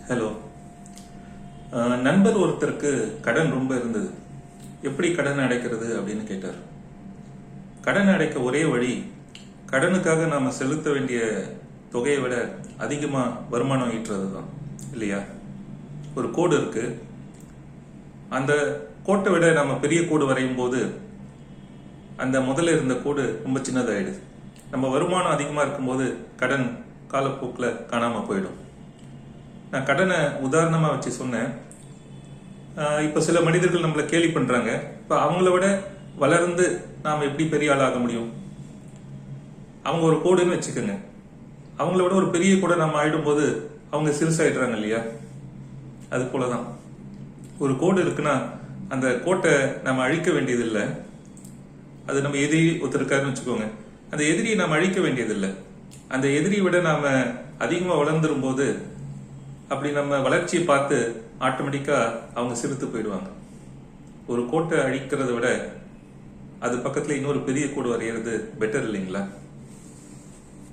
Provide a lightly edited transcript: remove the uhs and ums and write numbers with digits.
Hello. நண்பர் ஒருத்தருக்கு கடன் ரொம்ப இருந்தது. எப்படி கடன் அடைக்கிறது அப்படின்னு கேட்டார். கடன் அடைக்க ஒரே வழி, கடனுக்காக நாம செலுத்த வேண்டிய தொகையை விட அதிகமா வருமானம் ஈட்டுறது தான், இல்லையா? ஒரு கோடு இருக்கு. அந்த கோட்டை விட நம்ம பெரிய கோடு வரையும் போது அந்த முதல்ல இருந்த கோடு ரொம்ப சின்னதாயிடுது. நம்ம வருமானம் அதிகமா இருக்கும்போது கடன் காலப்போக்கில் காணாம போயிடும். நான் கடனை உதாரணமா வச்சு சொன்னேன். இப்ப சில மனிதர்கள் நம்மளை கேலி பண்றாங்க. இப்ப அவங்கள விட வளர்ந்து நாம எப்படி பெரிய ஆளாக முடியும்? அவங்க ஒரு கோடுன்னு வச்சுக்கோங்க. அவங்கள விட ஒரு பெரிய கூட நாம ஆயிடும் போது அவங்க சிறுசாயிடுறாங்க, இல்லையா? அது போலதான் ஒரு கோடு இருக்குன்னா அந்த கோட்டை நம்ம அழிக்க வேண்டியது இல்லை. அது நம்ம எதிரி ஒருத்தருக்காருன்னு வச்சுக்கோங்க. அந்த எதிரியை நாம அழிக்க வேண்டியதில்லை. அந்த எதிரியை விட நாம அதிகமா வளர்ந்துரும் போது அப்படி நம்ம வளர்ச்சியை பார்த்து ஆட்டோமேட்டிக்கா அவங்க சிரித்து போயிடுவாங்க. ஒரு கோட்டை அழிக்கிறத விட அது பக்கத்துல இன்னொரு பெரிய கோடு வரைகிறது பெட்டர், இல்லைங்களா?